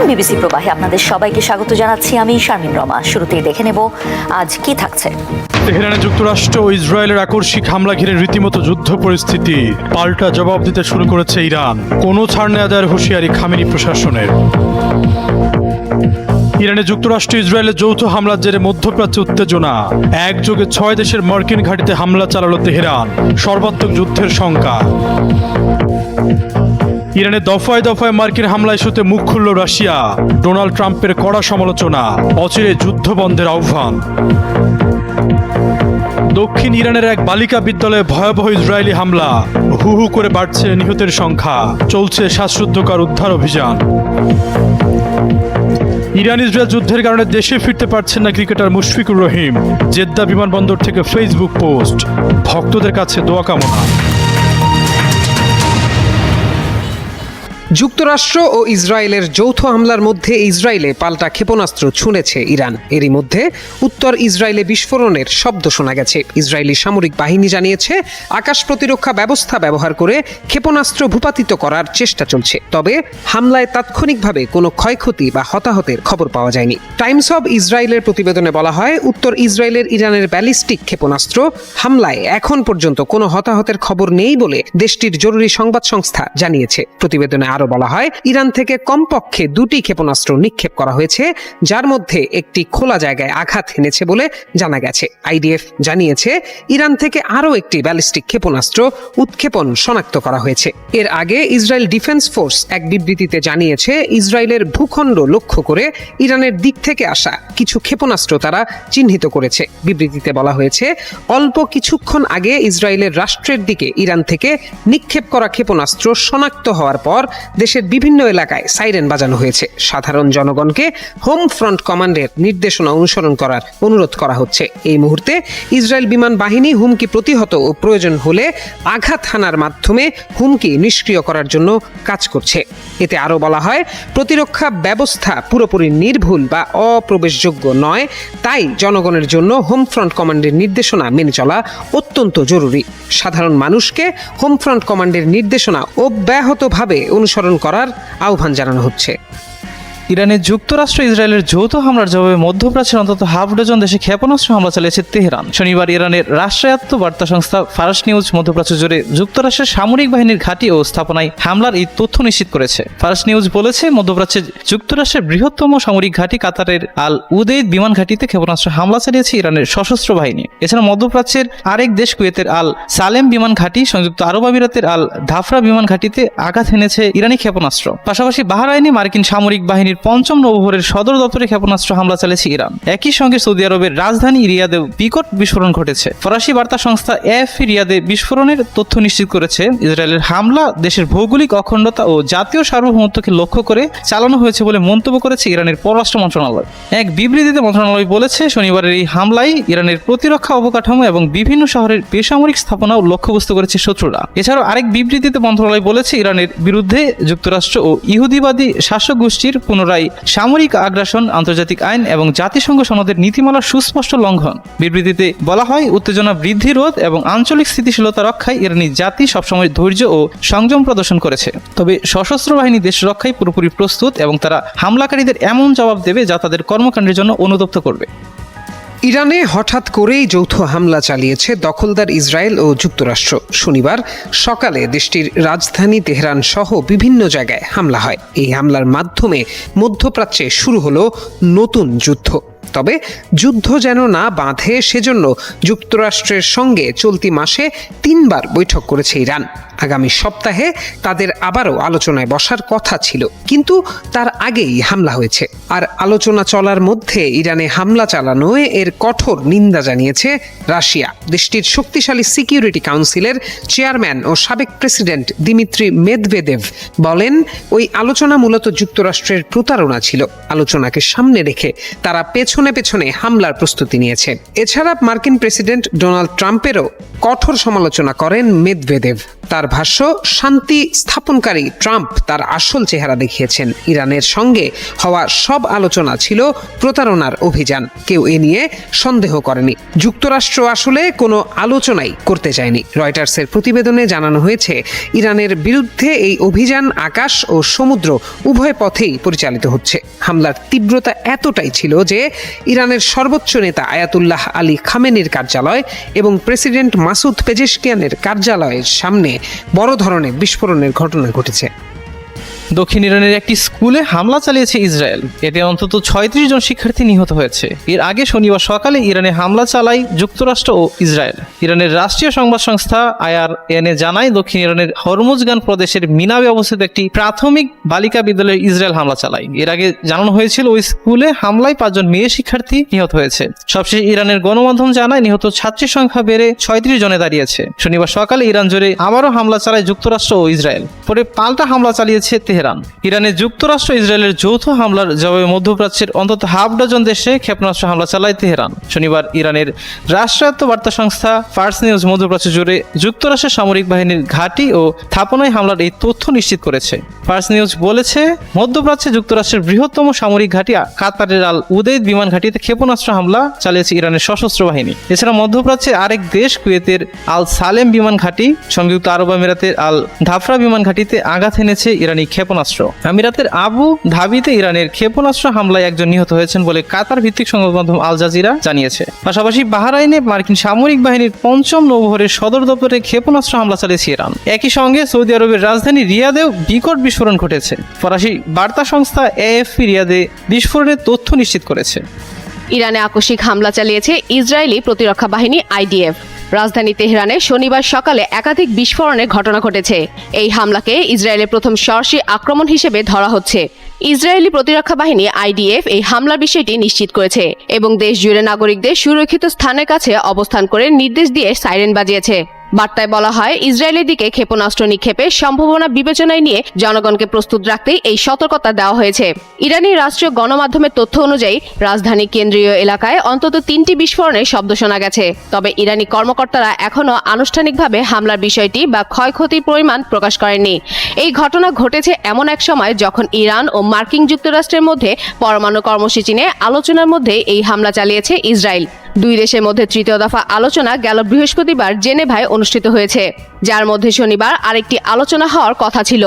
BBC প্রবাহে আপনাদের সবাইকে স্বাগত জানাচ্ছি। আমি শারমিন রমা। শুরুতেই দেখে নেব আজ কি থাকছে। তেহরানে যুক্তরাষ্ট্র ও ইসরায়েলের আকস্মিক হামলা ঘিরে রীতিমতো যুদ্ধ পরিস্থিতি। পাল্টা জবাব দিতে শুরু করেছে ইরান। কোনো ছাড় নেওয়া দেওয়ার হুঁশিয়ারি খামেনি প্রশাসনের। ইরানে যুক্তরাষ্ট্র ইসরায়েলের যৌথ হামলার জেরে মধ্যপ্রাচ্যে উত্তেজনা। একযোগে 6 দেশের মার্কিন ঘাঁটিতে হামলা চালালো তেহরান। সর্বাত্মক যুদ্ধের শঙ্কা। ইরানে দফায় দফায় মার্কিন হামলা ইস্যুতে মুখ খুলল রাশিয়া। ডোনাল্ড ট্রাম্পের কড়া সমালোচনা। অচিরে যুদ্ধ বন্ধের আহ্বান। দক্ষিণ ইরানের এক বালিকা বিদ্যালয়ে ভয়াবহ ইসরায়েলি হামলা। হু হু করে বাড়ছে নিহতের সংখ্যা। চলছে শ্বাসরুদ্ধকর উদ্ধার অভিযান। ইরান ইসরায়েল যুদ্ধের কারণে দেশে ফিরতে পারছেন না ক্রিকেটার মুশফিকুর রহিম। জেদ্দা বিমানবন্দর থেকে ফেসবুক পোস্ট। ভক্তদের কাছে দোয়া কামনা। যুক্তরাষ্ট্র ও ইসরায়েলের যৌথ হামলার মধ্যে ইসরায়েলে পাল্টা ক্ষেপণাস্ত্র ছুঁড়েছে ইরান। এরই মধ্যে উত্তর ইসরায়েলে বিস্ফোরণের শব্দ শোনা গেছে। ইসরায়েলি সামরিক বাহিনী জানিয়েছে আকাশ প্রতিরক্ষা ব্যবস্থা ব্যবহার করে ক্ষেপণাস্ত্র ভূপাতিত করার চেষ্টা চলছে। তবে হামলায় তাৎক্ষণিকভাবে কোনো ক্ষয়ক্ষতি বা হতাহতের খবর পাওয়া যায়নি। টাইমস অব ইসরায়েলের প্রতিবেদনে বলা হয়, উত্তর ইসরায়েলের ইরানের ব্যালিস্টিক ক্ষেপণাস্ত্র হামলায় এখন পর্যন্ত কোনো হতাহতের খবর নেই বলে দেশটির জরুরি সংবাদ সংস্থা জানিয়েছে। প্রতিবেদনে আরো বলা হয়, ইরান থেকে কমপক্ষে 2টি ক্ষেপণাস্ত্র নিক্ষেপ করা হয়েছে, যার মধ্যে একটি খোলা জায়গায় আঘাত হেনেছে বলে জানা গেছে। আইডিএফ জানিয়েছে ইরান থেকে আরও একটি ব্যালিস্টিক ক্ষেপণাস্ত্র উৎক্ষেপণ শনাক্ত করা হয়েছে। এর আগে ইসরায়েল ডিফেন্স ফোর্স এক বিবৃতিতে জানিয়েছে ইসরায়েলের ভূখণ্ড লক্ষ্য করে ইরানের দিক থেকে আসা কিছু ক্ষেপণাস্ত্র তারা চিহ্নিত করেছে। বিবৃতিতে বলা হয়েছে, অল্প কিছুক্ষণ আগে ইসরায়েলের রাষ্ট্রের দিকে ইরান থেকে নিক্ষেপ করা ক্ষেপণাস্ত্র শনাক্ত হওয়ার পর দেশের বিভিন্ন এলাকায় সাইরেন বাজানো হয়েছে। সাধারণ জনগণকে হোম ফ্রন্ট কমান্ডের নির্দেশনা অনুসরণ করার অনুরোধ করা হচ্ছে। এই মুহূর্তে ইসরায়েল বিমান বাহিনী হুমকি প্রতিহত ও প্রয়োজন হলে আঘাত হানার মাধ্যমে হুমকি নিষ্ক্রিয় করার জন্য কাজ করছে। এতে আরও বলা হয়, প্রতিরক্ষা ব্যবস্থা পুরোপুরি নির্ভুল বা অপ্রবেশযোগ্য নয়, তাই জনগণের জন্য হোম ফ্রন্ট কমান্ডের নির্দেশনা মেনে চলা অত্যন্ত জরুরি। সাধারণ মানুষকে হোম ফ্রন্ট কমান্ডের নির্দেশনা অব্যাহতভাবে অনুসরণ করার আহ্বান জানানো হচ্ছে। ইরানের যুক্তরাষ্ট্র ইসরায়েলের যৌথ হামলার জবাবে মধ্যপ্রাচ্যের অন্তত হাফ ডজন দেশে ক্ষেপণাস্ত্র হামলা চালিয়েছে তেহরান। শনিবার ইরানের রাষ্ট্রায়ত্ত বার্তা সংস্থা ফারাস নিউজ মধ্যপ্রাচ্য জুড়ে যুক্তরাষ্ট্রের সামরিক বাহিনীর ঘাঁটি ও স্থাপনায় হামলার এই তথ্য নিশ্চিত করেছে। ফারাস নিউজ বলেছে, মধ্যপ্রাচ্যে যুক্তরাষ্ট্রের বৃহত্তম সামরিক ঘাঁটি কাতারের আল উদেইদ বিমান ঘাঁটিতে ক্ষেপণাস্ত্র হামলা চালিয়েছে ইরানের সশস্ত্র বাহিনী। এছাড়া মধ্যপ্রাচ্যের আরেক দেশ কুয়েতের আল সালেম বিমান ঘাঁটি, সংযুক্ত আরব আমিরাতের আল ধাফরা বিমান ঘাঁটিতে আঘাত হেনেছে ইরানি ক্ষেপণাস্ত্র। পাশাপাশি বাহরাইনে মার্কিন সামরিক বাহিনীর 5ম নৌবহরের সদর দপ্তরে ক্ষেপণাস্ত্র হামলা চালিয়েছে ইরান। একই সঙ্গে সৌদি আরবের রাজধানী রিয়াদেও বিকট বিস্ফোরণ ঘটেছে। ফরাসি বার্তা সংস্থা এএফপি রিয়াদে বিস্ফোরণের তথ্য নিশ্চিত করেছে। ইসরায়েলের হামলা দেশের ভৌগোলিক অখণ্ডতা ও জাতীয় সার্বভৌমত্বকে লক্ষ্য করে চালানো হয়েছে বলে মন্তব্য করেছে ইরানের পররাষ্ট্র মন্ত্রণালয়। এক বিবৃতিতে মন্ত্রণালয় বলেছে, শনিবারের এই হামলায় ইরানের প্রতিরক্ষা অবকাঠামো এবং বিভিন্ন শহরের বেসামরিক স্থাপনাও লক্ষ্যবস্তু করেছে শত্রুরা। এছাড়াও আরেক বিবৃতিতে মন্ত্রণালয় বলেছে, ইরানের বিরুদ্ধে যুক্তরাষ্ট্র ও ইহুদিবাদী শাসক গোষ্ঠীর পুনরায় সামরিক আগ্রাসন, আন্তর্জাতিক আইন এবং জাতিসংঘ সনদের নীতিমালার সুস্পষ্ট লঙ্ঘন। বিবৃতিতে বলা হয়, উত্তেজনা বৃদ্ধি রোধ এবং আঞ্চলিক স্থিতিশীলতা রক্ষায় ইরানি জাতি সবসময় ধৈর্য ও সংযম প্রদর্শন করেছে। তবে সশস্ত্র বাহিনী দেশ রক্ষায় পুরোপুরি প্রস্তুত এবং তারা হামলাকারীদের এমন জবাব দেবে যা তাদের কর্মকাণ্ডের জন্য অনুতপ্ত করবে। ইরানে হঠাৎ করেই যৌথ হামলা চালিয়েছে দখলদার ইসরায়েল ও যুক্তরাষ্ট্র। শনিবার সকালে দেশটির রাজধানী তেহরান সহ বিভিন্ন জায়গায় হামলা হয়। এই হামলার মাধ্যমে মধ্যপ্রাচ্যে শুরু হলো নতুন যুদ্ধ। তবে যুদ্ধ যেন না বাঁধে সেজন্য যুক্তরাষ্ট্রের সঙ্গে চলতি মাসে 3বার বৈঠক করেছে ইরান। আগামী সপ্তাহে তাদের আবারও আলোচনায় বসার কথা ছিল, কিন্তু তার আগেই হামলা হয়েছে। আর আলোচনা চলার মধ্যে ইরানে হামলা চালানোয় এর কঠোর নিন্দা জানিয়েছে রাশিয়া। দেশটির শক্তিশালী সিকিউরিটি কাউন্সিলের চেয়ারম্যান ও সাবেক প্রেসিডেন্ট দিমিত্রি মেদভেদেভ বলেন, ওই আলোচনা মূলত যুক্তরাষ্ট্রের প্রতারণা ছিল। আলোচনাকে সামনে রেখে তারা পেছনে পেছনে হামলার প্রস্তুতি নিয়েছে। এছাড়া মার্কিন প্রেসিডেন্ট ডোনাল্ড ট্রাম্পেরও কঠোর সমালোচনা করেন মেদভেদেভ। তার তার ভাষ্য, শান্তি স্থাপনকারী ট্রাম্প তার আসল চেহারা দেখিয়েছেন। ইরানের সঙ্গে হওয়া সব আলোচনা ছিল প্রতারণার অভিযান, কেউ এ নিয়ে সন্দেহ করেনি। যুক্তরাষ্ট্র আসলে কোনো আলোচনাই করতে চায়নি। রয়টার্সের প্রতিবেদনে জানানো হয়েছে, ইরানের বিরুদ্ধে এই অভিযান আকাশ ও সমুদ্র উভয় পথেই পরিচালিত হচ্ছে। হামলার তীব্রতা এতটাই ছিল যে ইরানের সর্বোচ্চ নেতা আয়াতুল্লাহ আলী খামেনির কার্যালয় এবং প্রেসিডেন্ট মাসুদ পেজেশকিয়ানের কার্যালয়ের সামনে বড় ধরনের বিস্ফোরণের ঘটনা ঘটেছে। দক্ষিণ ইরানের একটি স্কুলে হামলা চালিয়েছে ইসরায়েল। এতে অন্তত ৩৬ জন শিক্ষার্থী নিহত হয়েছে। এর আগে শনিবার সকালে ইরানে হামলা চালায় যুক্তরাষ্ট্র ও ইসরায়েল। ইরানের রাষ্ট্রীয় সংবাদ সংস্থা IRNA জানায়, দক্ষিণ ইরানের হরমুজগান প্রদেশের মিনাবে অবস্থিত একটি প্রাথমিক বালিকা বিদ্যালয়ে ইসরায়েল হামলা চালায়। এর আগে জানানো হয়েছিল, ওই স্কুলে হামলায় ৫ জন মেয়ে শিক্ষার্থী নিহত হয়েছে। সবশেষে ইরানের গণমাধ্যম জানায়, নিহত ছাত্রীর সংখ্যা বেড়ে ৩৬ জনে দাঁড়িয়েছে। শনিবার সকালে ইরান জুড়ে আবারও হামলা চালায় যুক্তরাষ্ট্র ও ইসরায়েল। পরে পাল্টা হামলা চালিয়েছে তেহরান। ইরানে যুক্তরাষ্ট্র ইসরায়েলের যৌথ হামলার জবাবে মধ্যপ্রাচ্যের অন্তত হাফ ডজন দেশে ক্ষেপণাস্ত্র হামলা চালায় তেহরান। শনিবার ইরানের রাষ্ট্রায়ত্ত বার্তা সংস্থা ফার্স নিউজ মধ্যপ্রাচ্য জুড়ে যুক্তরাষ্ট্রের সামরিক বাহিনীর ঘাঁটি ও স্থাপনায় হামলার এই তথ্য নিশ্চিত করেছে। ফার্স নিউজ বলেছে, মধ্যপ্রাচ্যে যুক্তরাষ্ট্রের বৃহত্তম সামরিক ঘাঁটি কাতারের আল উদেইদ বিমান ঘাঁটিতে ক্ষেপণাস্ত্র হামলা চালিয়েছে ইরানের সশস্ত্র বাহিনী। এছাড়া মধ্যপ্রাচ্যের আরেক দেশ কুয়েতের আল সালেম বিমান ঘাঁটি, সংযুক্ত আরব আমিরাতের আল ধাফরা বিমান ঘাঁটিতে আঘাত এনেছে ইরানি ক্ষেপণাস্ত্র। আমিরাতের আবু ধাবিতে ইরানের ক্ষেপণাস্ত্র হামলায় একজন নিহত হয়েছেন বলে কাতার ভিত্তিক সংবাদ মাধ্যম আল জাজিরা জানিয়েছে। পাশাপাশি বাহরাইনে মার্কিন সামরিক বাহিনীর ৫ম নৌবহরের সদর দপ্তরে ক্ষেপণাস্ত্র হামলা চালিয়েছে ইরান। একই সঙ্গে সৌদি আরবের রাজধানী রিয়াদেও বিকট বিস্ফোরণ ঘটেছে। ফরাসি বার্তা সংস্থা AFP রিয়াদে বিস্ফোরণের তথ্য নিশ্চিত করেছে। ইরানে আকস্মিক হামলা চালিয়েছে ইসরায়েলি প্রতিরক্ষা বাহিনী IDF। রাজধানী তেহরানে শনিবার সকালে একাধিক বিস্ফোরণের ঘটনা ঘটেছে। এই হামলাকে ইসরায়েলের প্রথম সরাসরি আক্রমণ হিসেবে ধরা হচ্ছে। ইসরায়েলি প্রতিরক্ষা বাহিনী IDF এই হামলার বিষয়টি নিশ্চিত করেছে এবং দেশ জুড়ে নাগরিকদের সুরক্ষিত স্থানের কাছে অবস্থান করে নির্দেশ দিয়ে সাইরেন বাজিয়েছে। বার্তায় বলা হয়, ইসরায়েলের দিকে ক্ষেপণাস্ত্র নিক্ষেপের সম্ভাবনা বিবেচনায় নিয়ে জনগণকে প্রস্তুত রাখতেই এই সতর্কতা দেওয়া হয়েছে। ইরানি রাষ্ট্রীয় গণমাধ্যমের তথ্য অনুযায়ী রাজধানীর কেন্দ্রীয় এলাকায় অন্তত ৩টি বিস্ফোরণের শব্দ শোনা গেছে। তবে ইরানি কর্মকর্তারা এখনও আনুষ্ঠানিকভাবে হামলার বিষয়টি বা ক্ষয়ক্ষতির পরিমাণ প্রকাশ করেননি। এই ঘটনা ঘটেছে এমন এক সময় যখন ইরান ও মার্কিন যুক্তরাষ্ট্রের মধ্যে পরমাণু কর্মসূচি নিয়ে আলোচনার মধ্যে এই হামলা চালিয়েছে ইসরায়েল। দুই দেশের মধ্যে তৃতীয় দফা আলোচনা গেল বৃহস্পতিবার জেনেভায় অনুষ্ঠিত হয়েছে, যার মধ্যে শনিবার আরেকটি আলোচনা হওয়ার কথা ছিল।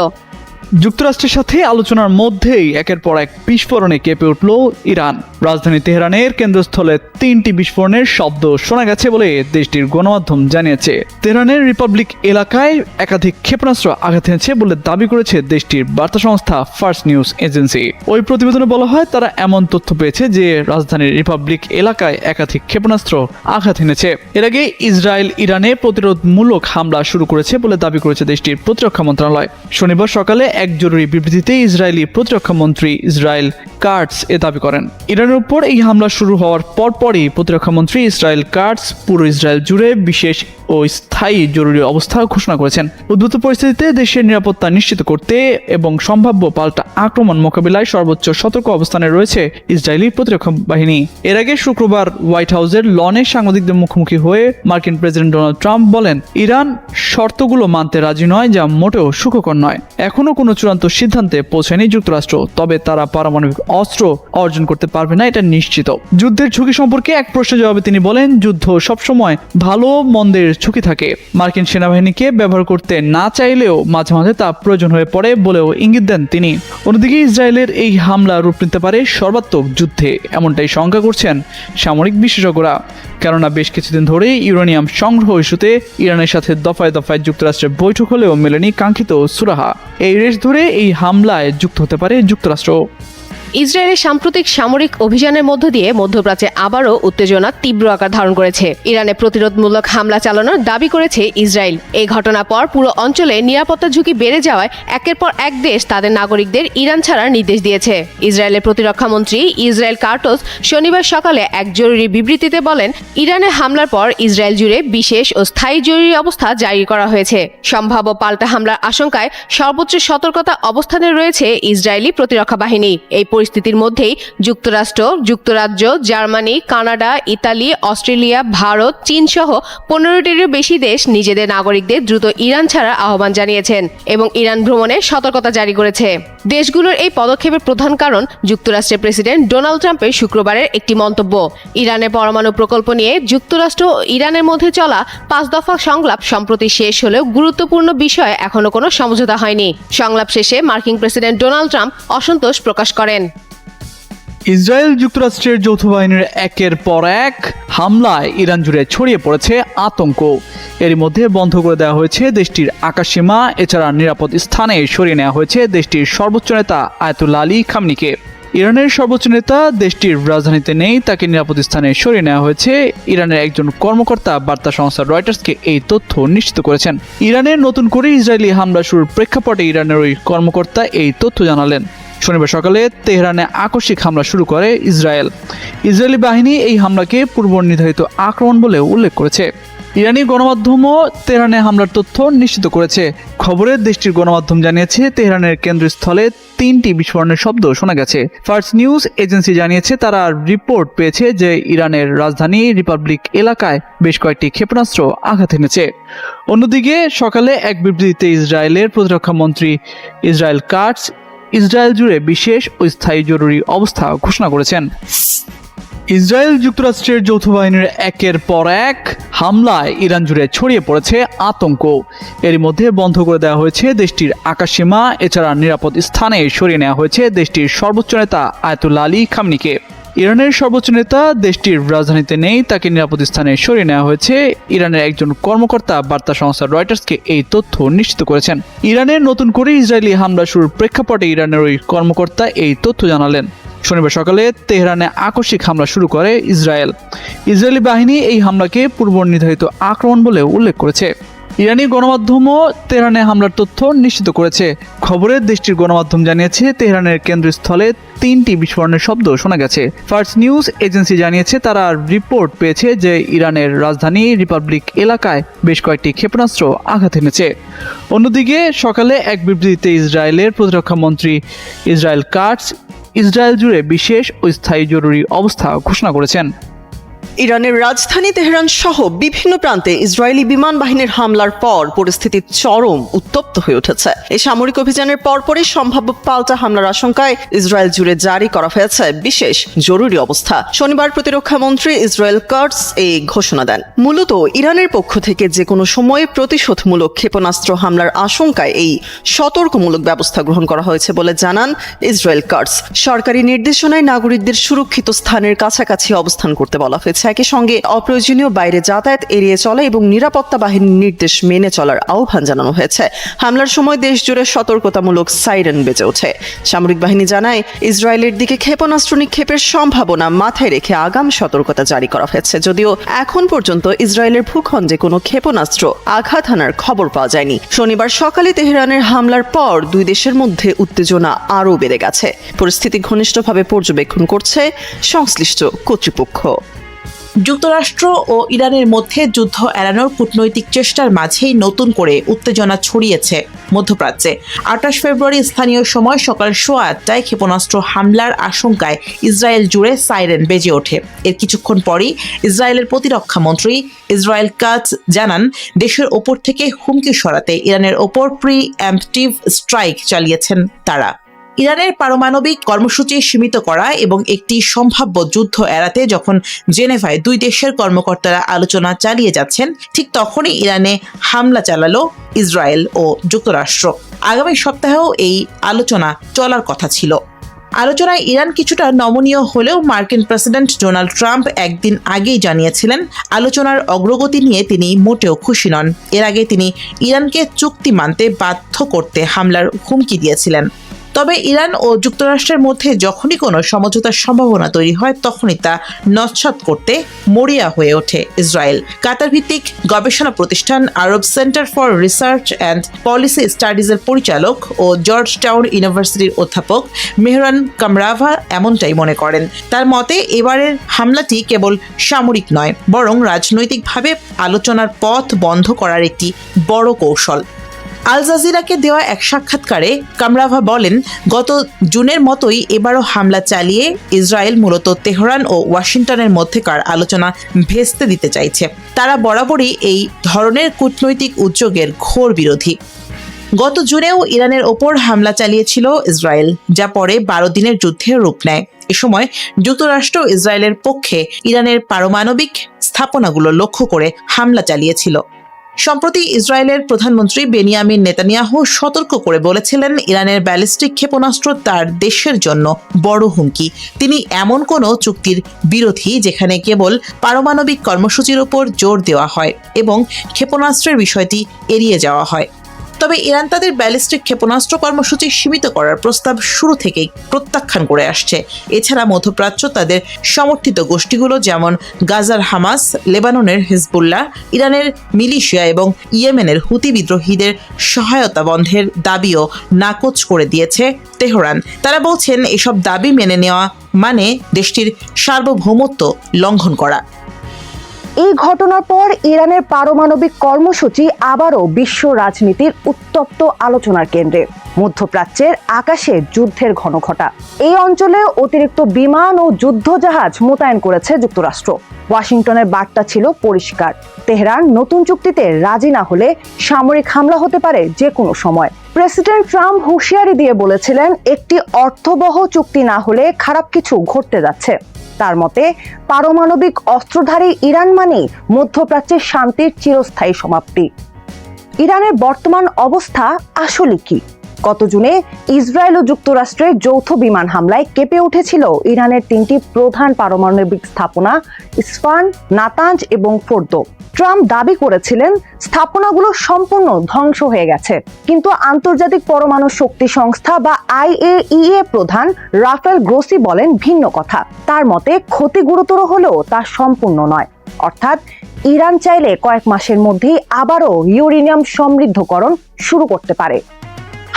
যুক্তরাষ্ট্রের সাথে আলোচনার মধ্যেই একের পর এক বিস্ফোরণে কেঁপে উঠল ইরান। রাজধানী তেহরানের কেন্দ্রস্থলে 3টি বিস্ফোরণের শব্দ শোনা গেছে বলে দেশটির গণমাধ্যম জানিয়েছে। তেহরানের রিপাবলিক এলাকায় একাধিক ক্ষেপণাস্ত্র আঘাত এনেছে বলে দাবি করেছে দেশটির বার্তা সংস্থা ফার্স নিউজ এজেন্সি। ওই প্রতিবেদনে বলা হয়, তারা এমন তথ্য পেয়েছে যে রাজধানীর রিপাবলিক এলাকায় একাধিক ক্ষেপণাস্ত্র আঘাত এনেছে। এর আগে ইসরায়েল ইরানে প্রতিরোধমূলক হামলা শুরু করেছে বলে দাবি করেছে দেশটির প্রতিরক্ষা মন্ত্রণালয়। শনিবার সকালে এক জরুরি বিবৃতিতে ইসরায়েলি প্রতিরক্ষা মন্ত্রী ইসরায়েল কাটস এ দাবি করেন। ইরানের উপর এই হামলা শুরু হওয়ার পরপরই প্রতিরক্ষা মন্ত্রী ইসরায়েল কাটস পুরো ইসরায়েল জুড়ে বিশেষ ও স্থায়ী জরুরি অবস্থা ঘোষণা করেছেন। উদ্ভূত পরিস্থিতিতে দেশের নিরাপত্তা নিশ্চিত করতে এবং সম্ভাব্য পাল্টা আক্রমণ মোকাবিলায় সর্বোচ্চ সতর্ক অবস্থানে রয়েছে ইসরায়েলি প্রতিরক্ষা বাহিনী। এর আগে শুক্রবার হোয়াইট হাউসের লনে সাংবাদিকদের মুখোমুখি হয়ে মার্কিন প্রেসিডেন্ট ডোনাল্ড ট্রাম্প বলেন, ইরান শর্তগুলো মানতে রাজি নয়, যা মোটেও সুখকর নয়। এখনো কোনো চূড়ান্ত সিদ্ধান্তে পৌঁছায়নি যুক্তরাষ্ট্র, তবে তারা পারমাণবিক অস্ত্র অর্জন করতে পারবে না এটা নিশ্চিত। যুদ্ধের ঝুঁকি সম্পর্কে এক প্রশ্নের জবাবে তিনি বলেন, যুদ্ধ সবসময় ভালো মন্দের ঝুঁকি থাকে। মার্কিন সেনাবাহিনীকে ব্যবহার করতে না চাইলেও মাঝে মাঝে তা প্রয়োজন হয়ে পড়ে বলেও ইঙ্গিত দেন তিনি। অন্যদিকে ইসরায়েলের এই হামলা রূপ নিতে পারে সর্বাত্মক যুদ্ধে, এমনটাই শঙ্কা করছেন সামরিক বিশেষজ্ঞরা। কেননা বেশ কিছুদিন ধরেই ইউরেনিয়াম সংগ্রহ ইস্যুতে ইরানের সাথে দফায় দফায় যুক্তরাষ্ট্রের বৈঠক হলেও মেলেনি কাঙ্ক্ষিত সুরাহা। এই রেস ধরে এই হামলায় যুক্ত হতে পারে যুক্তরাষ্ট্র। ইসরায়েলের সাম্প্রতিক সামরিক অভিযানের মধ্য দিয়ে মধ্যপ্রাচ্যে আবারও উত্তেজনা তীব্র আকার ধারণ করেছে। ইরানে প্রতিরোধমূলক হামলা চালানোর দাবি করেছে ইসরায়েল। এই ঘটনার পর পুরো অঞ্চলে নিরাপত্তা ঝুঁকি বেড়ে যাওয়ায় একের পর এক দেশ তাদের নাগরিকদের ইরান ছাড়ার নির্দেশ দিয়েছে। ইসরায়েলের প্রতিরক্ষা মন্ত্রী ইসরায়েল কার্টোস শনিবার সকালে এক জরুরি বিবৃতিতে বলেন, ইরানের হামলার পর ইসরায়েল জুড়ে বিশেষ ও স্থায়ী জরুরি অবস্থা জারি করা হয়েছে। সম্ভাব্য পাল্টা হামলার আশঙ্কায় সর্বোচ্চ সতর্কতা অবস্থানে রয়েছে ইসরায়েলি প্রতিরক্ষা বাহিনী। এই পরিস্থিতির মধ্যেই যুক্তরাষ্ট্র, যুক্তরাজ্য, Germany, Canada, Italy, Australia, Bharat, চীন সহ 15টিরও বেশি দেশ নিজেদের নাগরিকদের দ্রুত ইরান ছাড়ার আহ্বান জানিয়েছেন এবং ইরান ভ্রমণে সতর্কতা জারি করেছে। দেশগুলোর এই পদক্ষেপের প্রধান কারণ যুক্তরাষ্ট্রের প্রেসিডেন্ট ডোনাল্ড ট্রাম্পের শুক্রবারের একটি মন্তব্য। ইরানের পরমাণু প্রকল্প নিয়ে যুক্তরাষ্ট্র ও ইরানের মধ্যে চলা 5 দফা সংলাপ সম্প্রতি শেষ হলেও গুরুত্বপূর্ণ বিষয়ে এখনো কোনো সমঝোতা হয়নি। সংলাপ শেষে মার্কিন প্রেসিডেন্ট ডোনাল্ড ট্রাম্প অসন্তোষ প্রকাশ করেন। ইসরায়েল যুক্তরাষ্ট্রের যৌথ বাহিনীর একের পর এক হামলায় ইরান জুড়ে ছড়িয়ে পড়েছে আতঙ্ক। এর মধ্যে বন্ধ করে দেওয়া হয়েছে দেশটির আকাশসীমা, এছাড়া নিরাপদ স্থানে সরিয়ে নেওয়া হয়েছে দেশটির সর্বোচ্চ নেতা আয়াতুল্লাহ আলী খামনিকে। ইরানের সর্বোচ্চ নেতা দেশটির রাজধানীতে নেই, তাকে নিরাপদ স্থানে সরিয়ে নেওয়া হয়েছে। ইরানের একজন কর্মকর্তা বার্তা সংস্থা রয়টার্সকে এই তথ্য নিশ্চিত করেছেন। ইরানের নতুন করে ইসরায়েলি হামলা শুরুর প্রেক্ষাপটে ইরানের ওই কর্মকর্তা এই তথ্য জানালেন। শনিবার সকালে তেহরানে আকস্মিক হামলা শুরু করে ইসরায়েলি বাহিনী এই হামলাকে পূর্ব নির্ধারিত আক্রমণ বলে উল্লেখ করেছে। ইরানি গণমাধ্যমও তেহরানে হামলার তথ্য নিশ্চিত করেছে। খবরে দেশটির গণমাধ্যম জানিয়েছে তেহরানের কেন্দ্রস্থলে 3টি বিস্ফোরণের শব্দ শোনা গেছে। ফার্স্ট নিউজ এজেন্সি জানিয়েছে তারা রিপোর্ট পেয়েছে যে ইরানের রাজধানী রিপাবলিক এলাকায় বেশ কয়েকটি ক্ষেপণাস্ত্র আঘাত এনেছে। অন্যদিকে সকালে এক বিবৃতিতে ইসরায়েলের প্রতিরক্ষা মন্ত্রী ইসরায়েল কাটস ইসরায়েল জুড়ে বিশেষ ও স্থায়ী জরুরি অবস্থা ঘোষণা করেছেন। ইসরায়েল যুক্তরাষ্ট্রের যৌথ বাহিনীর একের পর এক হামলায় ইরান জুড়ে ছড়িয়ে পড়েছে আতঙ্ক। এর মধ্যে বন্ধ করে দেওয়া হয়েছে দেশটির আকাশসীমা, এছাড়া নিরাপদ স্থানে সরিয়ে নেওয়া হয়েছে দেশটির সর্বোচ্চ নেতা আয়াতুল্লাহ আলী খামনিকে। ইরানের সর্বোচ্চ নেতা দেশটির রাজধানীতে নেই, তাকে নিরাপদ স্থানে সরিয়ে নেওয়া হয়েছে। ইরানের একজন কর্মকর্তা বার্তা সংস্থা রয়টার্সকে এই তথ্য নিশ্চিত করেছেন। ইরানের নতুন করে ইসরায়েলি হামলা শুরুর প্রেক্ষাপটে ইরানের ওই কর্মকর্তা এই তথ্য জানালেন। শনিবার সকালে তেহরানে আকস্মিক হামলা শুরু করে ইসরায়েলি বাহিনী এই হামলাকে পূর্ব নির্ধারিত আক্রমণ বলে উল্লেখ করেছে। ইরানি গণমাধ্যমও তেহরানে হামলার তথ্য নিশ্চিত করেছে। খবরে দেশটির গণমাধ্যম জানিয়েছে তেহরানের কেন্দ্রস্থলে 3টি বিস্ফোরণের শব্দ শোনা গেছে। ফার্স্ট নিউজ এজেন্সি জানিয়েছে তারা রিপোর্ট পেয়েছে যে ইরানের রাজধানী রিপাবলিক এলাকায় বেশ কয়েকটি ক্ষেপণাস্ত্র আঘাত এনেছে। অন্যদিকে সকালে এক বিবৃতিতে ইসরায়েলের প্রতিরক্ষা মন্ত্রী ইসরায়েল কাটস ইসরায়েল জুড়ে বিশেষ ও স্থায়ী জরুরি অবস্থা ঘোষণা করেছেন। ইরানের রাজধানী তেহরান সহ বিভিন্ন প্রান্তে ইসরায়েলি বিমান বাহিনীর হামলার পর পরিস্থিতি চরম উত্তপ্ত হয়ে উঠেছে। এই সামরিক অভিযানের পরপরই সম্ভাব্য পাল্টা হামলার আশঙ্কায় ইসরায়েল জুড়ে জারি করা হয়েছে বিশেষ জরুরি অবস্থা। শনিবার প্রতিরক্ষা মন্ত্রী ইসরায়েল কাটস এই ঘোষণা দেন। মূলত ইরানের পক্ষ থেকে যে কোনো সময়ে প্রতিশোধমূলক ক্ষেপণাস্ত্র হামলার আশঙ্কায় এই সতর্কমূলক ব্যবস্থা গ্রহণ করা হয়েছে বলে জানান ইসরায়েল কাটস। সরকারি নির্দেশনায় নাগরিকদের সুরক্ষিত স্থানের কাছাকাছি অবস্থান করতে বলা হয়েছে। একই সঙ্গে অপ্রয়োজনীয় বাইরে যাতায়াত এড়িয়ে চলা এবং নিরাপত্তা বাহিনীর নির্দেশ মেনে চলার আহ্বান জানানো হয়েছে। হামলার সময় দেশ জুড়ে সতর্কতামূলক সাইরেন বেজে ওঠে। সামরিক বাহিনী জানায় ইসরায়েলের দিকে ক্ষেপণাস্ত্র নিক্ষেপের সম্ভাবনা মাথায় রেখে আগাম সতর্কতা জারি করা হয়েছে। যদিও এখন পর্যন্ত ইসরায়েলের ভূখণ্ডে কোনো ক্ষেপণাস্ত্র আঘাত হানার খবর পাওয়া যায়নি। শনিবার সকালে তেহরানের হামলার পর দুই দেশের মধ্যে উত্তেজনা আরও বেড়ে গেছে। পরিস্থিতি ঘনিষ্ঠভাবে পর্যবেক্ষণ করছে সংশ্লিষ্ট কর্তৃপক্ষ। যুক্তরাষ্ট্র ও ইরানের মধ্যে যুদ্ধ এড়ানোর কূটনৈতিক চেষ্টার মাঝেই নতুন করে উত্তেজনা ছড়িয়েছে মধ্যপ্রাচ্যে। 28 ফেব্রুয়ারি স্থানীয় সময় সকাল 8:15 ক্ষেপণাস্ত্র হামলার আশঙ্কায় ইসরায়েল জুড়ে সাইরেন বেজে ওঠে। এর কিছুক্ষণ পরই ইসরায়েলের প্রতিরক্ষা মন্ত্রী ইসরায়েল কাটস জানান দেশের ওপর থেকে হুমকি সরাতে ইরানের ওপর প্রি-এম্পটিভ স্ট্রাইক চালিয়েছেন তারা। ইরানের পারমাণবিক কর্মসূচি সীমিত করা এবং একটি সম্ভাব্য যুদ্ধ এড়াতে যখন জেনেভায় দুই দেশের কর্মকর্তারা আলোচনা চালিয়ে যাচ্ছেন, ঠিক তখনই ইরানে হামলা চালালো ইসরায়েল ও যুক্তরাষ্ট্র। আগামী সপ্তাহেও এই আলোচনা চলার কথা ছিল। আলোচনায় ইরান কিছুটা নমনীয় হলেও মার্কিন প্রেসিডেন্ট ডোনাল্ড ট্রাম্প একদিন আগেই জানিয়েছিলেন আলোচনার অগ্রগতি নিয়ে তিনি মোটেও খুশি নন। এর আগে তিনি ইরানকে চুক্তি মানতে বাধ্য করতে হামলার হুমকি দিয়েছিলেন। তবে ইরান ও যুক্তরাষ্ট্রের মধ্যে যখনই কোনো সমঝোতার সম্ভাবনা তৈরি হয় তখনই তা নস্যাৎ করতে মরিয়া হয়ে ওঠে ইসরায়েল। কাতার ভিত্তিক গবেষণা প্রতিষ্ঠান Arab centre for research and policy স্টাডিজের পরিচালক ও জর্জ টাউন ইউনিভার্সিটির অধ্যাপক মেহরান কামরাভা এমনটাই মনে করেন। তার মতে এবারের হামলাটি কেবল সামরিক নয়, বরং রাজনৈতিকভাবে আলোচনার পথ বন্ধ করার একটি বড় কৌশল। আল জাজিরাকে দেওয়া এক সাক্ষাৎকারে কামরাভা বলেন, গত জুনের মতোই এবারও হামলা চালিয়ে ইসরায়েল মূলত তেহরান ও ওয়াশিংটনের মধ্যেকার আলোচনা ভেস্তে দিতে চাইছে। তারা বরাবরই এই ধরনের কূটনৈতিক উদ্যোগের ঘোর বিরোধী। গত জুনেও ইরানের ওপর হামলা চালিয়েছিল ইসরায়েল, যা পরে 12 দিনের যুদ্ধের রূপ নেয়। এ সময় যুক্তরাষ্ট্র ইসরায়েলের পক্ষে ইরানের পারমাণবিক স্থাপনাগুলো লক্ষ্য করে হামলা চালিয়েছিল। সম্প্রতি ইসরায়েলের প্রধানমন্ত্রী বেনিয়ামিন নেতানিয়াহু সতর্ক করে বলেছিলেন, ইরানের ব্যালিস্টিক ক্ষেপণাস্ত্র তার দেশের জন্য বড় হুমকি। তিনি এমন কোনো চুক্তির বিরোধী যেখানে কেবল পারমাণবিক কর্মসূচির উপর জোর দেওয়া হয় এবং ক্ষেপণাস্ত্রের বিষয়টি এড়িয়ে যাওয়া হয়। তবে ইরান তাদের ব্যালিস্টিক ক্ষেপণাস্ত্র কর্মসূচি সীমিত করার প্রস্তাব শুরু থেকেই প্রত্যাখ্যান করে আসছে। এছাড়া মধ্যপ্রাচ্য তাদের সমর্থিত গোষ্ঠীগুলো যেমন গাজার হামাস, লেবাননের হিজবুল্লাহ, ইরানের মিলিশিয়া এবং ইয়েমেনের হুতি বিদ্রোহীদের সহায়তা বন্ধের দাবিও নাকচ করে দিয়েছে তেহরান। তারা বলছেন, এসব দাবি মেনে নেওয়া মানে দেশটির সার্বভৌমত্ব লঙ্ঘন করা। এই ঘটনার পর ইরানের পারমাণবিক কর্মসূচি আবারও বিশ্ব রাজনীতির উত্তপ্ত আলোচনার কেন্দ্রে। মধ্যপ্রাচ্যের আকাশে যুদ্ধের ঘনঘটা। এই অঞ্চলে অতিরিক্ত বিমান ও যুদ্ধজাহাজ মোতায়েন করেছে যুক্তরাষ্ট্র। ওয়াশিংটনের বার্তা ছিল পরিষ্কার, তেহরান নতুন চুক্তিতে রাজি না হলে সামরিক হামলা হতে পারে যে কোনো সময়। প্রেসিডেন্ট ট্রাম্প হুঁশিয়ারি দিয়ে বলেছিলেন, একটি অর্থবহ চুক্তি না হলে খারাপ কিছু ঘটতে যাচ্ছে। তার মতে, পারমাণবিক অস্ত্রধারী ইরান মানেই মধ্যপ্রাচ্যের শান্তির চিরস্থায়ী সমাপ্তি। ইরানের বর্তমান অবস্থা আসলে কি? গত জুনে ইসরায়েল ও যুক্তরাষ্ট্রের যৌথ বিমান হামলায় কেঁপে উঠেছিল ইরানের 3টি প্রধান পারমাণবিক স্থাপনা, ইসফাহান, নাতাঞ্জ এবং ফোর্দো। ট্রাম্প দাবি করেছিলেন স্থাপনাগুলো সম্পূর্ণ ধ্বংস হয়ে গেছে, কিন্তু আন্তর্জাতিক পরমাণু শক্তি সংস্থা বা IAEA প্রধান রাফেল গ্রোসি বলেন ভিন্ন কথা। তার মতে, ক্ষতি গুরুতর হলেও তা সম্পূর্ণ নয়। অর্থাৎ ইরান চাইলে কয়েক মাসের মধ্যেই আবারও ইউরেনিয়াম সমৃদ্ধকরণ শুরু করতে পারে।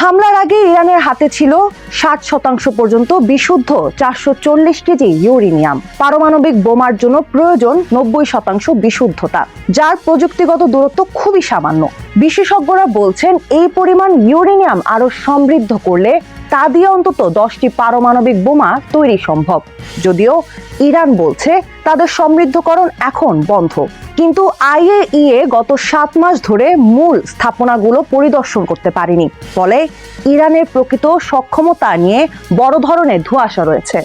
হামলার আগে ইরানের হাতে ছিল 60% পর্যন্ত বিশুদ্ধ 440 কেজি ইউরেনিয়াম। পারমাণবিক বোমার জন্য প্রয়োজন 90% বিশুদ্ধতা, যার প্রযুক্তিগত দূরত্ব খুবই সামান্য। বিশেষজ্ঞরা বলছেন, এই পরিমাণ ইউরেনিয়াম আরো সমৃদ্ধ করলে তা দিয়ে অন্তত 10টি পারমাণবিক বোমা তৈরি সম্ভব। যদিও ইরান বলছে তাদের সমৃদ্ধকরণ এখন বন্ধ, কিন্তু IAEA গত 7 মাস ধরে মূল স্থাপনাগুলো পরিদর্শন করতে পারেনি। ফলে ইরানের প্রকৃত সক্ষমতা নিয়ে বড় ধরনের ধোঁয়াশা রয়েছে।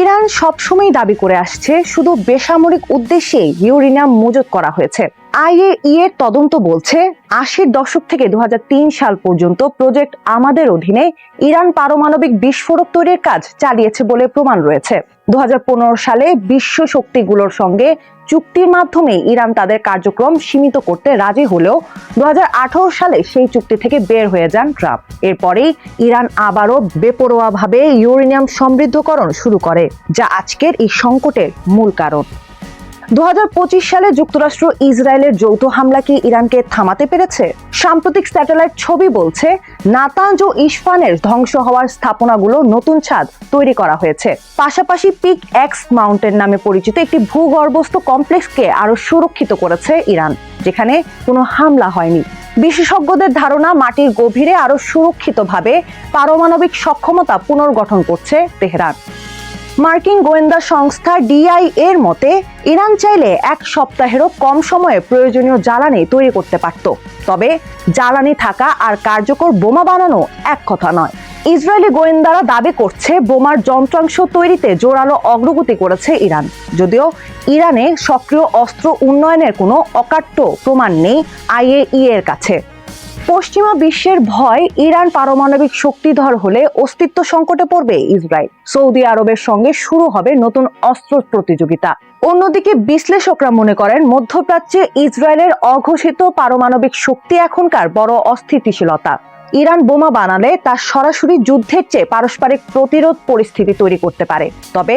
ইরান সবসময় দাবি করে আসছে, শুধু বেসামরিক উদ্দেশ্যে ইউরেনিয়াম মজুত করা হয়েছে। IAEA তদন্ত বলছে, 80-র দশক থেকে 2003 সাল পর্যন্ত প্রজেক্ট আমাদের অধীনে ইরান পারমাণবিক বিস্ফোরক তৈরির কাজ চালিয়েছে বলে প্রমাণ রয়েছে। 2015 সালে বিশ্ব শক্তিগুলোর সঙ্গে চুক্তির মাধ্যমে ইরান তাদের কার্যক্রম সীমিত করতে রাজি হলেও 2018 সালে সেই চুক্তি থেকে বের হয়ে যান ট্রাম্প। এরপরেই ইরান আবারও বেপরোয়াভাবে ইউরেনিয়াম সমৃদ্ধকরণ শুরু করে, যা আজকের এই সংকটের মূল কারণ। 2025 সালে যুক্তরাষ্ট্র ইসরায়েলের যৌথ হামলা কি ইরানকে থামাতে পেরেছে? সাম্প্রতিক স্যাটেলাইট ছবি বলছে, নাতাঞ্জ ও ইসফাহানের ধ্বংস হওয়ার স্থাপনাগুলো নতুন ছাদ তৈরি করা হয়েছে। পাশাপাশি পিক এক্স মাউন্টেন নামে পরিচিত একটি ভূগর্ভস্থ কমপ্লেক্সকে আরো সুরক্ষিত করেছে ইরান, যেখানে কোনো হামলা হয়নি। বিশেষজ্ঞদের ধারণা, মাটির গভীরে আরো সুরক্ষিতভাবে পারমাণবিক সক্ষমতা পুনর্গঠন করছে তেহরান। মার্কিন গোয়েন্দা সংস্থা DIA এর মতে, ইরান চাইলে 1 সপ্তাহেরও কম সময়ে প্রয়োজনীয় জ্বালানি তৈরি করতে পারত। তবে জ্বালানি থাকা আর কার্যকর বোমা বানানো এক কথা নয়। ইসরায়েলি গোয়েন্দারা দাবি করছে, বোমার যন্ত্রাংশ তৈরিতে জোরালো অগ্রগতি করেছে ইরান। যদিও ইরানে সক্রিয় অস্ত্র উন্নয়নের কোনো অকাট্য প্রমাণ নেই IAEA এর কাছে। পশ্চিমা বিশ্বের ভয়, ইরান পারমাণবিক শক্তিধর হলে অস্তিত্ব সংকটে পড়বে ইসরায়েল। সৌদি আরবের সঙ্গে শুরু হবে নতুন অস্ত্র প্রতিযোগিতা। অন্যদিকে বিশ্লেষকরা মনে করেন, মধ্যপ্রাচ্যে ইসরায়েলের অঘোষিত পারমাণবিক শক্তি এখনকার বড় অস্থিতিশীলতা। ইরান বোমা বানালে তা সরাসরি যুদ্ধের চেয়ে পারস্পরিক প্রতিরোধ পরিস্থিতি তৈরি করতে পারে। তবে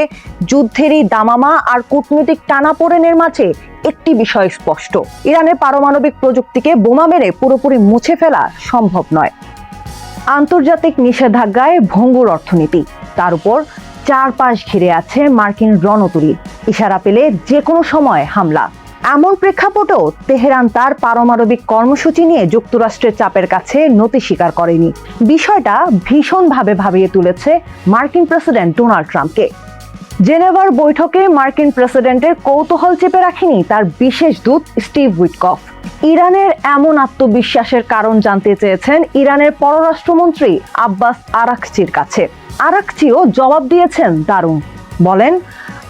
যুদ্ধের এই দামামা আর কূটনৈতিক টানাপোড়েনের মাঝে একটি বিষয় স্পষ্ট, ইরানের পারমাণবিক প্রযুক্তিকে বোমা মেরে পুরোপুরি মুছে ফেলা সম্ভব নয়। আন্তর্জাতিক নিষেধাজ্ঞায় ভঙ্গুর অর্থনীতি, তার উপর চারপাশ ঘিরে আছে মার্কিন রণতরী। ইশারা পেলে যে কোনো সময় হামলা। এমন প্রেক্ষাপটেও তেহরান তার পারমাণবিক কর্মসূচি নিয়ে যুক্তরাষ্ট্রের চাপের কাছে নতি স্বীকার করেনি। বিষয়টা ভীষণভাবে ভাবিয়ে তুলেছে মার্কিন প্রেসিডেন্ট ডোনাল্ড ট্রাম্পকে। জেনেভার বৈঠকে মার্কিন প্রেসিডেন্টের কৌতূহল চেপে রাখেনি তার বিশেষ দূত স্টিভ উইটকফ। ইরানের এমন আত্মবিশ্বাসের কারণ জানতে চেয়েছেন ইরানের পররাষ্ট্রমন্ত্রী আব্বাস আরাকচির কাছে। আরাকচিও জবাব দিয়েছেন দারুণ। বলেন,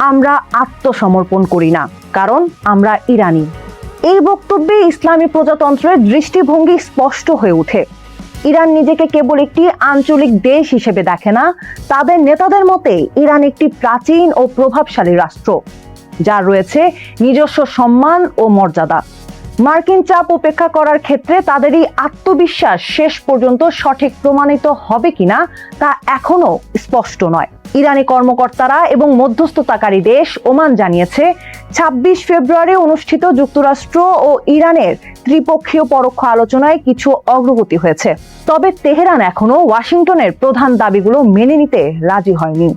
আমরা আত্মসমর্পণ করি না, কারণ আমরা ইরানি। এই বক্তব্যে ইসলামী প্রজাতন্ত্রের দৃষ্টিভঙ্গি স্পষ্ট হয়ে ওঠে। ইরান নিজেকে কেবল একটি আঞ্চলিক দেশ হিসেবে দেখে না, তাদের নেতাদের মতে ইরান একটি প্রাচীন ও প্রভাবশালী রাষ্ট্র, যার রয়েছে নিজস্ব সম্মান ও মর্যাদা। মার্কিন চাপ উপেক্ষা করার ক্ষেত্রে তাদের এই আত্মবিশ্বাস শেষ পর্যন্ত সঠিক প্রমাণিত হবে কিনা তা এখনো স্পষ্ট নয়। ইরানি কর্মকর্তারা এবং মধ্যস্থতাকারী দেশ ওমান জানিয়েছে ২৬ ফেব্রুয়ারি অনুষ্ঠিত যুক্তরাষ্ট্র ও ইরানের ত্রিপক্ষীয় পরোক্ষ আলোচনায় কিছু অগ্রগতি হয়েছে। তবে তেহরান এখনো ওয়াশিংটনের প্রধান দাবিগুলো মেনে নিতে রাজি হয়নি।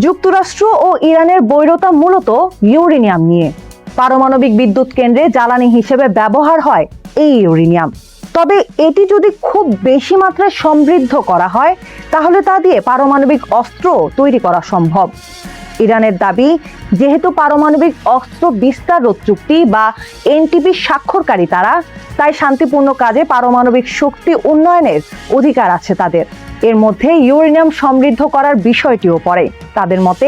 যুক্তরাষ্ট্র ও ইরানের বৈরতা মূলত ইউরেনিয়াম নিয়ে। পারমাণবিক বিদ্যুৎ কেন্দ্রে জ্বালানি হিসেবে ব্যবহার হয় এই ইউরেনিয়াম। তবে এটি যদি খুব বেশি মাত্রায় সমৃদ্ধ করা হয় তাহলে তা দিয়ে পারমাণবিক অস্ত্র তৈরি করা সম্ভব। ইরানের দাবি, যেহেতু পারমাণবিক অস্ত্র বিস্তার রোধ চুক্তি বা এনটিপি স্বাক্ষরকারী তারা, তাই শান্তিপূর্ণ কাজে পারমাণবিক শক্তি উন্নয়নের অধিকার আছে তাদের। এর মধ্যে ইউরেনিয়াম সমৃদ্ধ করার বিষয়টিও পড়ে। তাদের মতে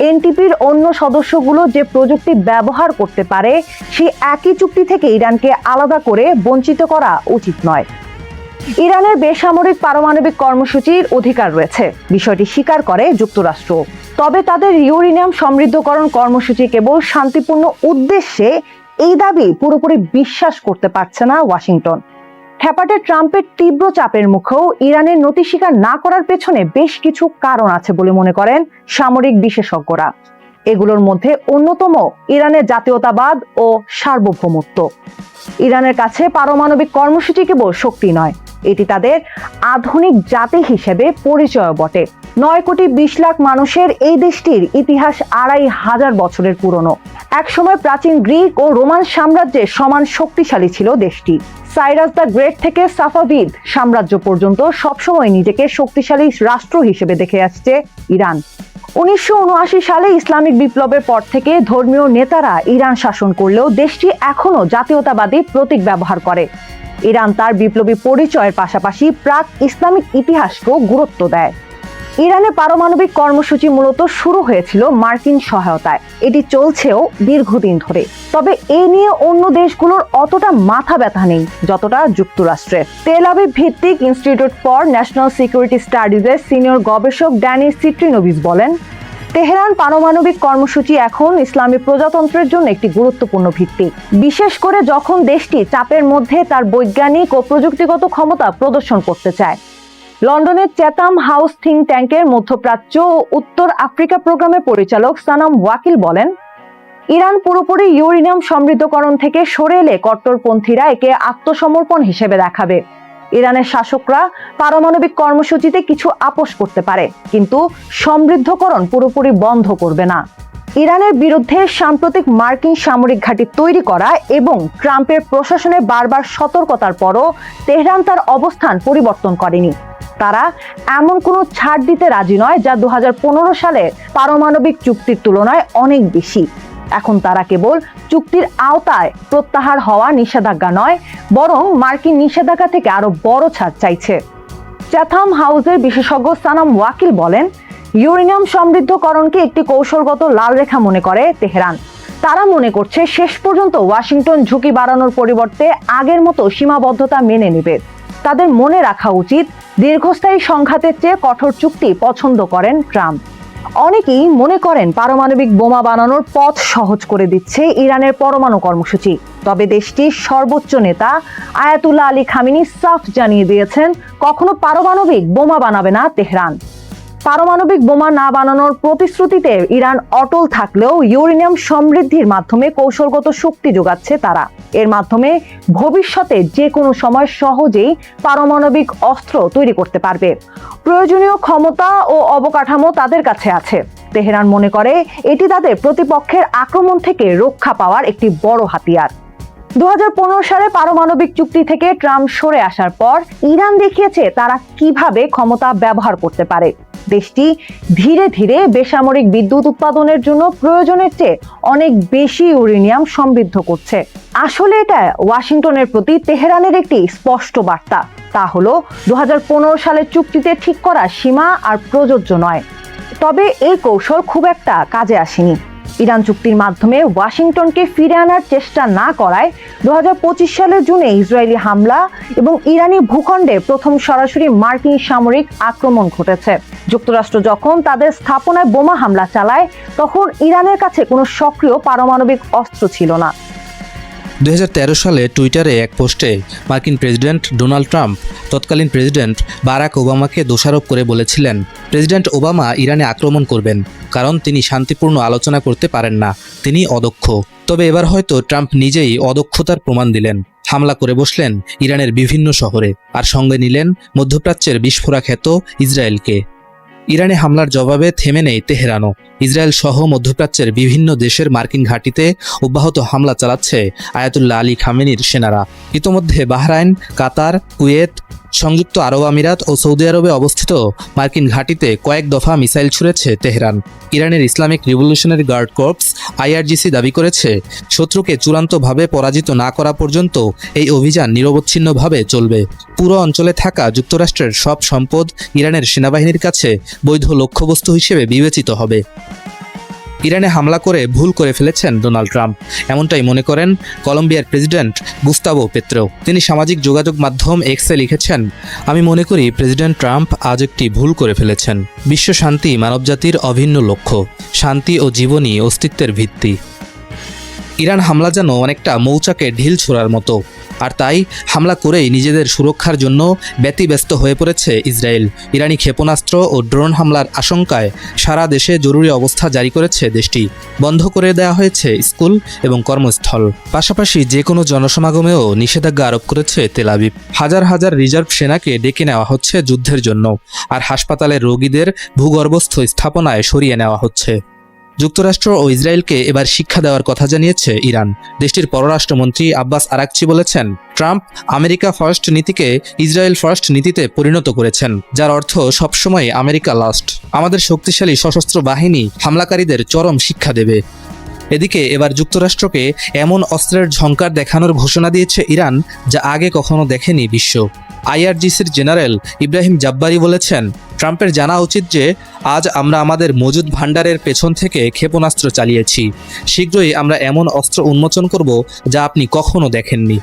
এনটিপির অন্য সদস্যগুলো যে প্রযুক্তি ব্যবহার করতে পারে সেই একই চুক্তি থেকে ইরানকে আলাদা করে বঞ্চিত করা উচিত নয়। ইরানের বেসামরিক পারমাণবিক কর্মসূচির অধিকার রয়েছে, বিষয়টি স্বীকার করে যুক্তরাষ্ট্র। তবে তাদের ইউরেনিয়াম সমৃদ্ধকরণ কর্মসূচি কেবল শান্তিপূর্ণ উদ্দেশ্যে, এই দাবি পুরোপুরি বিশ্বাস করতে পারছে না ওয়াশিংটন। খ্যাপাটে ট্রাম্পের তীব্র চাপের মুখেও ইরানের নতি স্বীকার না করার পেছনে বেশ কিছু কারণ আছে বলে মনে করেন সামরিক বিশেষজ্ঞরা। এগুলোর মধ্যে অন্যতম ইরানের জাতীয়তাবাদ ও সার্বভৌমত্ব। ইরানের কাছে পারমাণবিক কর্মসূচি কেবল শক্তি নয়, এটি তাদের আধুনিক জাতি হিসেবে পরিচয় বটে। 9,20,00,000 মানুষের এই দেশটির ইতিহাস 2,500 বছরের পুরনো। একসময় প্রাচীন গ্রিক ও রোমান সাম্রাজ্যের সমান শক্তিশালী ছিল দেশটি। সাইরাস দ্য গ্রেট থেকে সাফাভিদ সাম্রাজ্য পর্যন্ত সবসময় নিজেকে শক্তিশালী রাষ্ট্র হিসেবে দেখে আসছে ইরান। 1979 সালে ইসলামিক বিপ্লবের পর থেকে ধর্মীয় নেতারা ইরান শাসন করলেও দেশটি এখনো জাতীয়তাবাদী প্রতীক ব্যবহার করে। ইরান তার বিপ্লবী পরিচয়ের পাশাপাশি প্রাক ইসলামিক ইতিহাসকেও গুরুত্ব দেয়। ইরানের পারমাণবিক কর্মসূচি মূলত শুরু হয়েছিল মার্কিন সহায়তায়, এটি চলছেও দীর্ঘদিন ধরে। তবে এই নিয়ে অন্য দেশগুলোর অতটা মাথা ব্যথা নেই যতটা যুক্তরাষ্ট্রের। তেল আবিব ভিত্তিক ইনস্টিটিউট ফর ন্যাশনাল সিকিউরিটি স্টাডিজের সিনিয়র গবেষক ড্যানি সিট্রিনোভিচ বলেন, তেহরান পারমাণবিক কর্মসূচি এখন ইসলামী প্রজাতন্ত্রের জন্য একটি গুরুত্বপূর্ণ ভিত্তি, বিশেষ করে যখন দেশটি চাপের মধ্যে তার বৈজ্ঞানিক ও প্রযুক্তিগত ক্ষমতা প্রদর্শন করতে চায়। লন্ডনের চ্যাথাম হাউস থিঙ্ক ট্যাঙ্কের মধ্যপ্রাচ্য ও উত্তর আফ্রিকা প্রোগ্রামের পরিচালক সানাম ওয়াকিল বলেন, ইরান পুরোপুরি ইউরেনিয়াম সমৃদ্ধকরণ থেকে সরে এলে কট্টরপন্থীরা একে আত্মসমর্পণ হিসেবে দেখাবে। ইরানের শাসকরা পারমাণবিক কর্মসূচিতে কিছু আপোষ করতে পারে, কিন্তু সমৃদ্ধকরণ পুরোপুরি বন্ধ করবে না। ইরানের বিরুদ্ধে সাম্প্রতিক মার্কিন সামরিক ঘাঁটি তৈরি করা এবং ট্রাম্পের প্রশাসনের বারবার সতর্কতার পরও তেহরান তার অবস্থান পরিবর্তন করেনি। তারা এমন কোনো ছাড় দিতে রাজি নয় যা 2015 সালের পারমাণবিক চুক্তির তুলনায় অনেক বেশি। এখন তারা কেবল চুক্তির আওতায় প্রত্যাহার হওয়া নিষেধাজ্ঞা নয়, বরং মার্কিন নিষেধাজ্ঞা থেকে আরো বড় ছাড় চাইছে। চ্যাথাম হাউসের বিশেষজ্ঞ সানাম ওয়াকিল বলেন, ইউরেনিয়াম সমৃদ্ধকরণকে একটি কৌশলগত লাল রেখা মনে করে তেহরান। তারা মনে করছে শেষ পর্যন্ত ওয়াশিংটন ঝুঁকি বাড়ানোর পরিবর্তে আগের মতো সীমাবদ্ধতা মেনে নেবে। তাদের মনে রাখা উচিত, দীর্ঘস্থায়ী সংঘাতের চেয়ে কঠোর চুক্তি পছন্দ করেন ট্রাম্প। অনেকেই মনে করেন পারমাণবিক বোমা বানানোর পথ সহজ করে দিচ্ছে ইরানের পরমাণু কর্মসূচি। তবে দেশটির সর্বোচ্চ নেতা আয়াতুল্লাহ আলী খামেনি সাফ জানিয়ে দিয়েছেন, কখনো পারমাণবিক বোমা বানাবে না তেহরান। পারমাণবিক বোমা না বানানোর প্রতিশ্রুতিতে ইরান অটল থাকলেও ইউরেনিয়াম সমৃদ্ধির মাধ্যমে কৌশলগত শক্তি যোগাচ্ছে তারা। এর মাধ্যমে ভবিষ্যতে যে কোনো সময় সহজেই পারমাণবিক অস্ত্র তৈরি করতে পারবে। প্রয়োজনীয় ক্ষমতা ও অবকাঠামো তাদের কাছে আছে। তেহরান মনে করে এটি তাদের প্রতিপক্ষের আক্রমণ থেকে রক্ষা পাওয়ার একটি বড় হাতিয়ার। 2015 সালে পারমাণবিক চুক্তি থেকে ট্রাম্প সরে আসার পর ইরান দেখিয়েছে তারা কিভাবে ক্ষমতা ব্যবহার করতে পারে। দেশটি ধীরে ধীরে বেসামরিক বিদ্যুৎ উৎপাদনের জন্য প্রয়োজনের চেয়ে অনেক বেশি ইউরেনিয়াম সমৃদ্ধ করছে। আসলে এটা ওয়াশিংটনের প্রতি তেহরানের একটি স্পষ্ট বার্তা। তা হলো 2015 সালের চুক্তিতে ঠিক করা সীমা আর প্রযোজ্য নয়। তবে এই কৌশল খুব একটা কাজে আসেনি। ইরান চুক্তির মাধ্যমে ওয়াশিংটনকে ফিরে আনার চেষ্টা না করায় 2025 সালের জুনে ইসরায়েলি হামলা এবং ইরানি ভূখণ্ডে প্রথম সরাসরি মার্কিন সামরিক আক্রমণ ঘটেছে। যুক্তরাষ্ট্র যখন তাদের স্থাপনায় বোমা হামলা চালায় তখন ইরানের কাছে কোনো সক্রিয় পারমাণবিক অস্ত্র ছিল না। 2013 সালে টুইটারে এক পোস্টে মার্কিন প্রেসিডেন্ট ডোনাল্ড ট্রাম্প তৎকালীন প্রেসিডেন্ট বারাক ওবামাকে দোষারোপ করে বলেছিলেন, প্রেসিডেন্ট ওবামা ইরানে আক্রমণ করবেন কারণ তিনি শান্তিপূর্ণ আলোচনা করতে পারেন না, তিনি অদক্ষ। তবে এবার হয়তো ট্রাম্প নিজেই অদক্ষতার প্রমাণ দিলেন। হামলা করে বসলেন ইরানের বিভিন্ন শহরে আর সঙ্গে নিলেন মধ্যপ্রাচ্যের বিস্ফোরা খ্যাত ইসরায়েলকে। ইরানে হামলার জবাবে থেমে নেই তেহরানও। ইসরায়েল সহ মধ্যপ্রাচ্যের বিভিন্ন দেশের মার্কিন ঘাঁটিতে অব্যাহত হামলা চালাচ্ছে আয়াতুল্লাহ আলী খামেনির সেনারা। ইতোমধ্যে বাহরাইন, কাতার, কুয়েত, সংযুক্ত আরব আমিরাত ও সৌদি আরবে অবস্থিত মার্কিন ঘাঁটিতে কয়েক দফা মিসাইল ছুঁড়েছে তেহরান। ইরানের Islamic Revolutionary Guard Corps IRGC দাবি করেছে, শত্রুকে চূড়ান্তভাবে পরাজিত না করা পর্যন্ত এই অভিযান নিরবচ্ছিন্নভাবে চলবে। পুরো অঞ্চলে থাকা যুক্তরাষ্ট্রের সব সম্পদ ইরানের সেনাবাহিনীর কাছে বৈধ লক্ষ্যবস্তু হিসেবে বিবেচিত হবে। ইরানে হামলা করে ভুল করে ফেলেছেন ডোনাল্ড ট্রাম্প, এমনটাই মনে করেন কলম্বিয়ার প্রেসিডেন্ট গুস্তাভো পেত্রো। তিনি সামাজিক যোগাযোগ মাধ্যম এক্সে লিখেছেন, আমি মনে করি প্রেসিডেন্ট ট্রাম্প আজ একটি ভুল করে ফেলেছেন। বিশ্ব শান্তি মানবজাতির অভিন্ন লক্ষ্য, শান্তি ও জীবনই অস্তিত্বের ভিত্তি। ইরান হামলা যেন অনেকটা মৌচাকে ঢিল ছোড়ার মতো, আর তাই হামলা করেই নিজেদের সুরক্ষার জন্য ব্যতিব্যস্ত হয়ে পড়েছে ইসরায়েল। ইরানি ক্ষেপণাস্ত্র ও ড্রোন হামলার আশঙ্কায় সারা দেশে জরুরি অবস্থা জারি করেছে দেশটি। বন্ধ করে দেওয়া হয়েছে স্কুল এবং কর্মস্থল। পাশাপাশি যে কোনো জনসমাগমেও নিষেধাজ্ঞা আরোপ করেছে তেল আবিব। হাজার হাজার রিজার্ভ সেনাকে ডেকে নেওয়া হচ্ছে যুদ্ধের জন্য, আর হাসপাতালের রোগীদের ভূগর্ভস্থ স্থাপনায় সরিয়ে নেওয়া হচ্ছে। যুক্তরাষ্ট্র ও ইসরায়েলকে এবার শিক্ষা দেওয়ার কথা জানিয়েছে ইরান। দেশটির পররাষ্ট্রমন্ত্রী আব্বাস আরাকচি বলেছেন, ট্রাম্প আমেরিকা ফার্স্ট নীতিকে ইসরায়েল ফার্স্ট নীতিতে পরিণত করেছেন, যার অর্থ সবসময় আমেরিকা লাস্ট। আমাদের শক্তিশালী সশস্ত্র বাহিনী হামলাকারীদের চরম শিক্ষা দেবে। এদিকে এবার যুক্তরাষ্ট্রকে এমন অস্ত্রের ঝঙ্কার দেখানোর ঘোষণা দিয়েছে ইরান, যা আগে কখনো দেখেনি বিশ্ব। IRGCর জেনারেল ইব্রাহিম জাব্বারি বলেছেন, ট্রাম্পের জানা উচিত যে আজ আমরা আমাদের মজুদ ভাণ্ডারের পেছন থেকে ক্ষেপণাস্ত্র চালিয়েছি। শীঘ্রই আমরা এমন অস্ত্র উন্মোচন করব যা আপনি কখনো দেখেননি।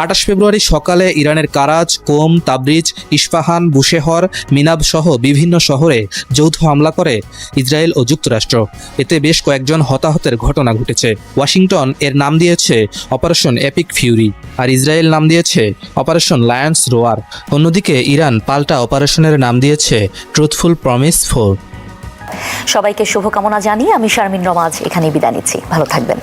28 ফেব্রুয়ারি সকালে ইরানের কারাজ, কোম, তাবরিজ, ইস্পাহান, বুশেহর, মিনাব সহ বিভিন্ন শহরে যৌথ হামলা করে ইসরায়েল ও যুক্তরাষ্ট্র। এতে বেশ কয়েকজন হতাহতের ঘটনা ঘটেছে। ওয়াশিংটন এর নাম দিয়েছে অপারেশন এপিক ফিউরি, আর ইসরায়েল নাম দিয়েছে অপারেশন লায়ন্স রোয়ার। অন্যদিকে ইরান পাল্টা অপারেশনের নাম দিয়েছে ট্রুথফুল প্রমিস 4। সবাইকে শুভকামনা জানিয়ে আমি শারমিন রমাজ এখানেই বিদায় নিচ্ছি। ভালো থাকবেন।